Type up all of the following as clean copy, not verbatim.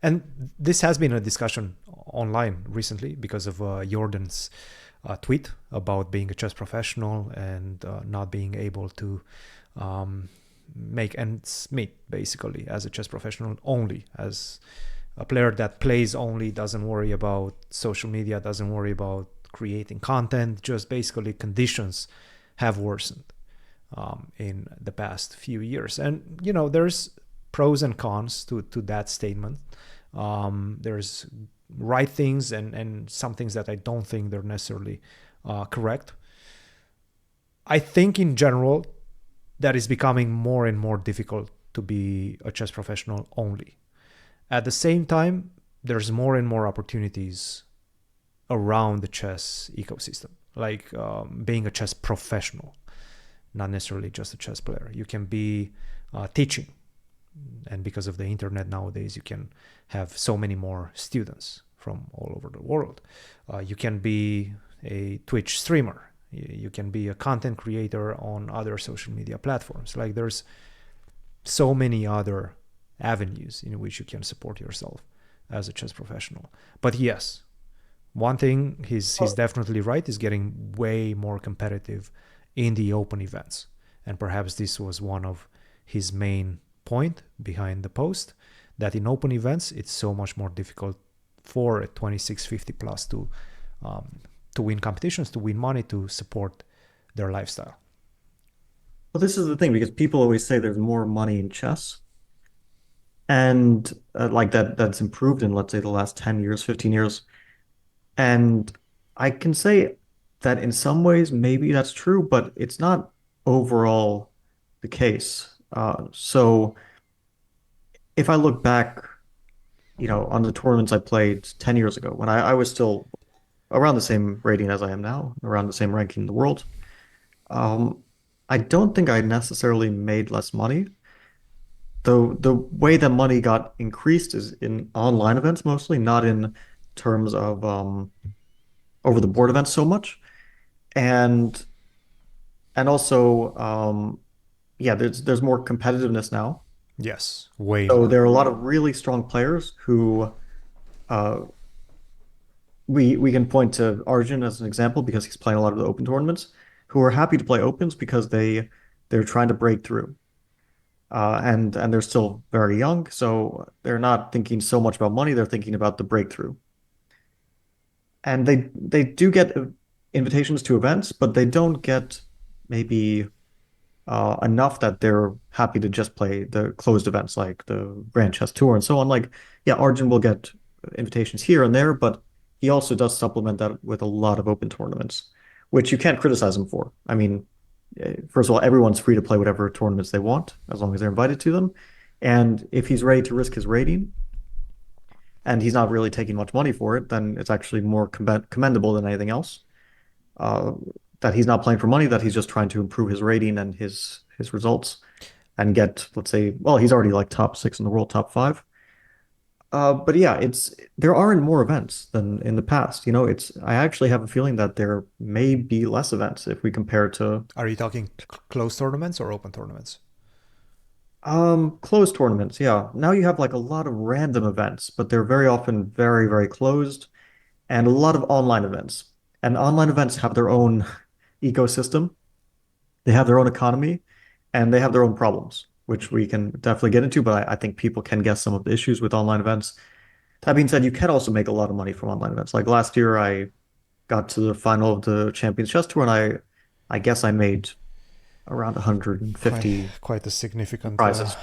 And this has been a discussion online recently because of Jordan's tweet about being a chess professional and not being able to make ends meet, basically, as a chess professional only, as a player that plays only, doesn't worry about social media, doesn't worry about creating content, just basically conditions have worsened in the past few years. And, there's pros and cons to that statement. There's right things and some things that I don't think they're necessarily correct. I think in general that is becoming more and more difficult to be a chess professional only. At the same time, there's more and more opportunities around the chess ecosystem, like being a chess professional, not necessarily just a chess player. You can be teaching, and because of the internet nowadays, you can have so many more students from all over the world. You can be a Twitch streamer. You can be a content creator on other social media platforms. Like, there's so many other avenues in which you can support yourself as a chess professional. But yes, one thing he's definitely right, is getting way more competitive in the open events. And perhaps this was one of his main point behind the post, that in open events it's so much more difficult for a 2650 plus to win competitions, to win money, to support their lifestyle. Well, this is the thing, because people always say there's more money in chess, and like that's improved in, let's say, the last 10 years, 15 years. And I can say that in some ways maybe that's true, but it's not overall the case. So if I look back, on the tournaments I played 10 years ago, when I was still around the same rating as I am now, around the same ranking in the world, um, I don't think I necessarily made less money. Though the way that money got increased is in online events mostly, not in terms of over the board events so much. And also yeah, there's more competitiveness now. Yes, way So more. there are a lot of really strong players who uh we can point to Arjun as an example, because he's playing a lot of the open tournaments, who are happy to play opens because they're trying to break through. And they're still very young, so they're not thinking so much about money, they're thinking about the breakthrough. And they do get invitations to events, but they don't get maybe enough that they're happy to just play the closed events like the Grand Chess Tour and so on. Like, yeah, Arjun will get invitations here and there, but he also does supplement that with a lot of open tournaments, which you can't criticize him for. I mean, first of all, everyone's free to play whatever tournaments they want as long as they're invited to them. And if he's ready to risk his rating and he's not really taking much money for it, then it's actually more commendable than anything else. Uh, that he's not playing for money, that he's just trying to improve his rating and his results and get, let's say, well, he's already like top six in the world, top five. But yeah, there aren't more events than in the past. I actually have a feeling that there may be less events if we compare to Are you talking closed tournaments or open tournaments? closed tournaments. Yeah, now you have like a lot of random events, but they're very often very, very closed, and a lot of online events. And online events have their own ecosystem. They have their own economy, and they have their own problems, which we can definitely get into. But I think people can guess some of the issues with online events. That being said, you can also make a lot of money from online events. Like last year, I got to the final of the Champions Chess Tour, and I guess I made around Quite 150 quite a significant prizes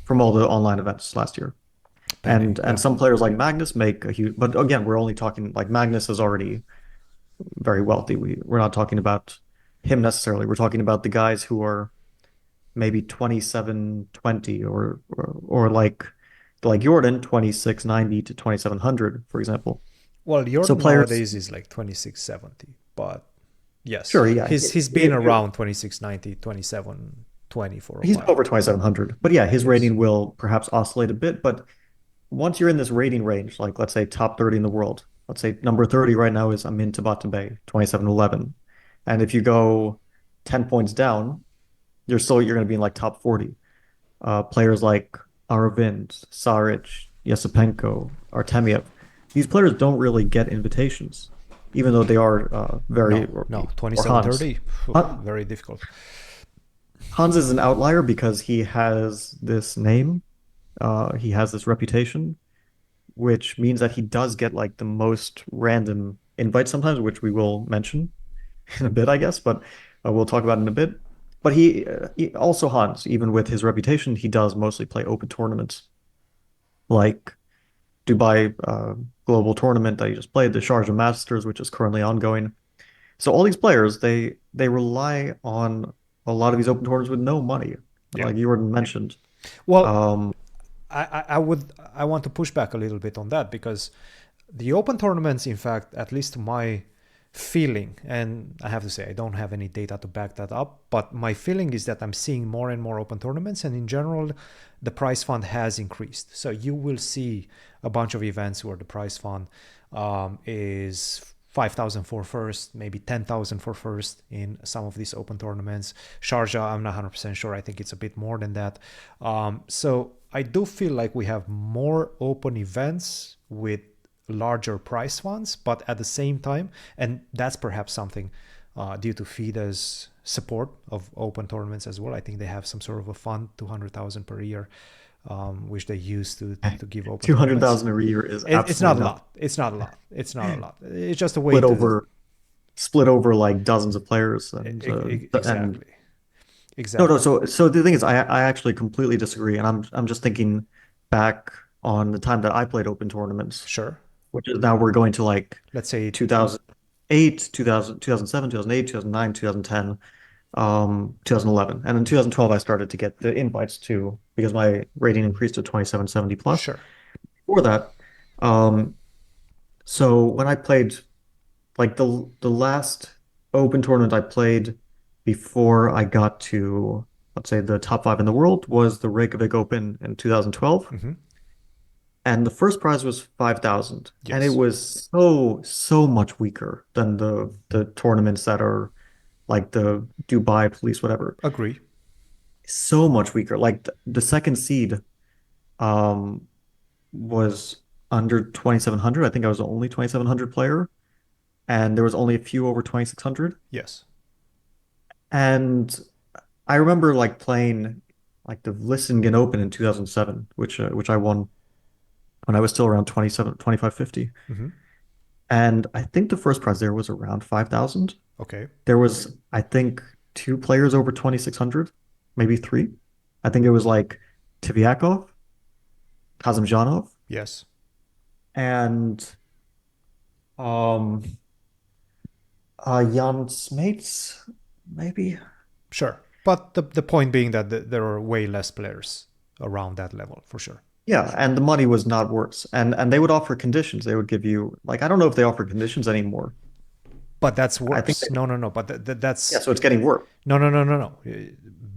from all the online events last year. penny. And Yeah. some players like Magnus make a huge, but again, we're only talking like Magnus is already very wealthy. We're not talking about him necessarily. We're talking about the guys who are maybe 2720, or like Jordan 2690 to 2700, for example. Well, So Jordan players, nowadays is like 2670, but yes, sure, yeah, he's been around 2690, 2720 for a he's while. over 2700. But yeah, his Yes. rating will perhaps oscillate a bit. But once you're in this rating range, like let's say top 30 in the world, let's say number 30 right now is Amin Tabatabai, 2711. And if you go 10 points down, you're going to be in like top 40. Players like Aravind, Saric, Yasipenko, Artemiev. These players don't really get invitations, even though they are very, No, no, or Hans. 2730, Han- very difficult. Hans is an outlier because he has this name, he has this reputation, which means that he does get like the most random invites sometimes, which we will mention in a bit, I guess, but we'll talk about in a bit. But he also Hans, even with his reputation, he does mostly play open tournaments like Dubai Global Tournament that he just played, the Sharjah Masters, which is currently ongoing. So all these players, they rely on a lot of these open tournaments with no money, Yeah. like Jordan mentioned. Well, Um, I want to push back a little bit on that because the open tournaments, in fact, at least to my feeling, and I have to say I don't have any data to back that up, but my feeling is that I'm seeing more and more open tournaments, and in general, the prize fund has increased. So you will see a bunch of events where the prize fund is 5,000 for first, maybe 10,000 for first in some of these open tournaments. Sharjah, I'm not 100% sure. I think it's a bit more than that. So I do feel like we have more open events with larger prize funds, but at the same time, and that's perhaps something due to FIDE's support of open tournaments as well. I think they have some sort of a fund, 200,000 per year, which they use to give open tournaments. 200,000 a year is It's not absolutely a nothing. lot. It's not a lot. It's not a lot. It's just a way Split to over split over like dozens of players and exactly, no, exactly. so the thing is I actually completely disagree, and I'm just thinking back on the time that I played open tournaments, Sure. which is now we're going to like Let's say 2008, 2000, 2007, 2008, 2009, 2010, 2011. And in 2012 I started to get the invites too because my rating increased to 2770 plus. sure. Before that, um so when I played like the last open tournament I played before I got to, let's say, the top five in the world was the Reykjavik Open in 2012. Hmm. And the first prize was 5,000. And it Yes. was so much weaker than the tournaments that are like the Dubai Police, whatever. Agree. So much weaker. Like the second seed um was under 2,700. I think I was the only 2,700 player, and there was only a few over 2,600. Yes. And I remember like playing like the Vlissingen Open in 2007, which I won when I was still around 27, 2550. Hmm. And I think the first prize there was around 5,000. Okay. There was, I think, two players over 2,600, maybe three. I think it was like Tiviakov, Kazimjanov, Yes. and um Jan Smeets, maybe. Sure. But the point being that there are way less players around that level for sure. Yeah, and the money was not worse. And they would offer conditions. They would give you like I don't know if they offer conditions anymore. But that's I think worse. they, No, no, no. But yeah, that's so it's getting worse. no, no, no, no, no.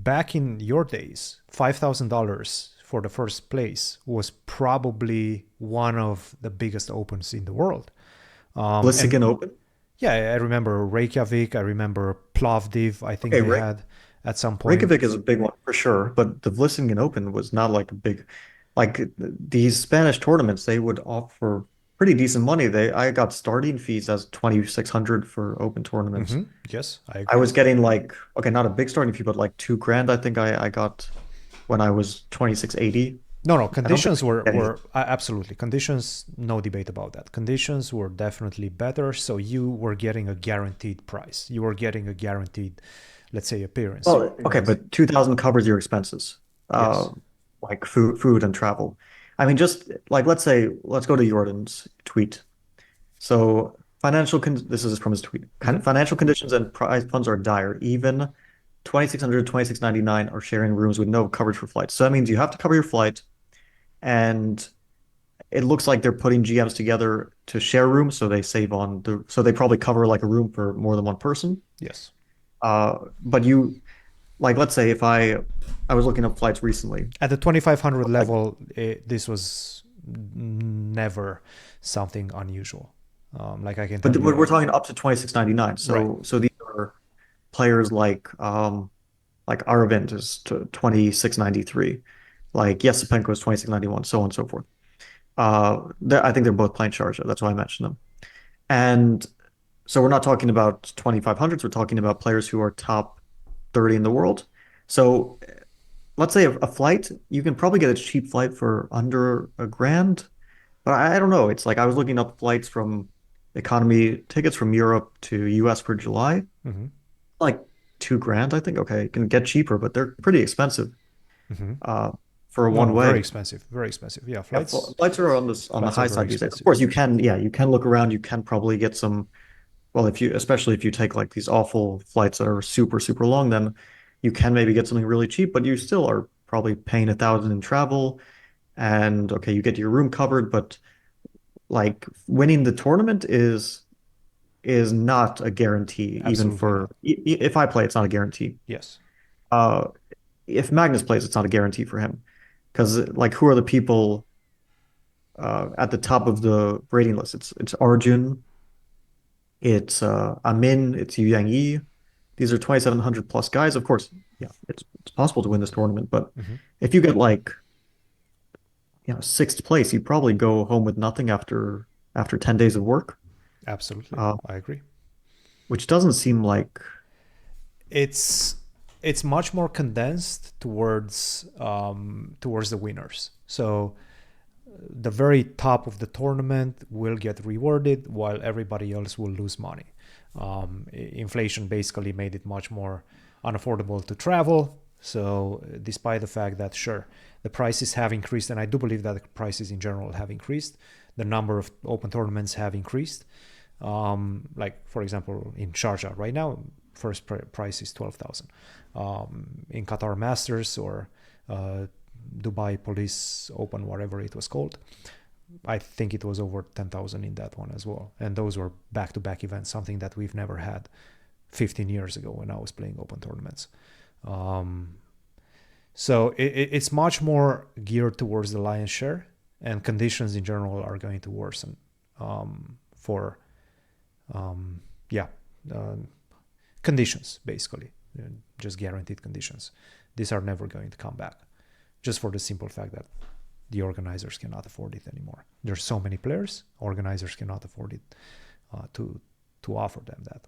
Back in your days, $5,000 for the first place was probably one of the biggest opens in the world. And Vlissingen Open. yeah, I remember Reykjavik. I remember Plovdiv. I think Okay, they had at some point. Reykjavik is a big one for sure, but the Vlissingen Open was not like a big, like these Spanish tournaments, they would offer pretty decent money. I got starting fees as 2,600 for open tournaments. Hmm. Yes, I I agree. was getting like, okay, not a big starting fee, but like 2 grand, I think I got when I was 2,680. No, no, I don't think conditions I could get any. were absolutely conditions, no debate about that. Conditions were definitely better, so you were getting a guaranteed price. You were getting a guaranteed, let's say, appearance. Well, okay, but 2,000 covers your expenses, uh, Yes. like food and travel. I mean, just like let's go to Jordan's tweet. So this is from his tweet. Hmm. Financial conditions and prize funds are dire. Even 2,600, 2,699 are sharing rooms with no coverage for flights. So that means you have to cover your flight, and it looks like they're putting GMs together to share rooms, so they save on so they probably cover like a room for more than one person. Yes. But you like let's say if I was looking up flights recently. At the 2,500 Like, level, this was never something unusual. Like I can but tell we're you, talking up to 2,699. right? So these are players like Aravind is to 2,693. Like Yesipenko is 2,691, so on and so forth. I think they're both playing Sharjah. That's why I mentioned them. And so we're not talking about 2500s. We're talking about players who are top 30 in the world. So let's say a flight, you can probably get a cheap flight for under a grand. But I don't know. It's like I was looking up flights from economy tickets from Europe to US for July, Mm-hmm. like 2 grand, I think. Okay, you can get cheaper, but they're pretty expensive Mm-hmm. uh, for a one No, very way. expensive, very expensive. Yeah, Yeah, flights are on the flights are high very side these days. Of expensive. course, you can look around. You can probably get some. Well, if you, especially if you take like these awful flights that are super, super long, then you can maybe get something really cheap, but you still are probably paying 1,000 in travel. And okay, you get your room covered, but like winning the tournament is not a guarantee, even Absolutely for not. if I play, it's not a guarantee. Yes. Uh, if Magnus plays, it's not a guarantee for him. Because like who are the people at the top of the rating list? It's Arjun, it's Amin, it's Yu Yang Yi. These are 2,700 plus guys. Of course, yeah, it's possible to win this tournament, but Mm-hmm. if you get like, sixth place, you probably go home with nothing after 10 days of work, Absolutely, uh, I agree. which doesn't seem like. It's it's much more condensed towards the winners. So the very top of the tournament will get rewarded while everybody else will lose money. Inflation basically made it much more unaffordable to travel. So, despite the fact that, sure, the prices have increased, and I do believe that the prices in general have increased, the number of open tournaments have increased. Like, for example, in Sharjah right now, first price is 12,000. In Qatar Masters or uh, Dubai Police Open, whatever it was called, I think it was over 10,000 in that one as well. And those were back-to-back events, something that we've never had 15 years ago when I was playing open tournaments. Um, so it's much more geared towards the lion's share, and conditions in general are going to worsen for, um, yeah, uh, conditions basically, just guaranteed conditions. These are never going to come back, just for the simple fact that the organizers cannot afford it anymore. There's so many players, organizers cannot afford it to offer them that.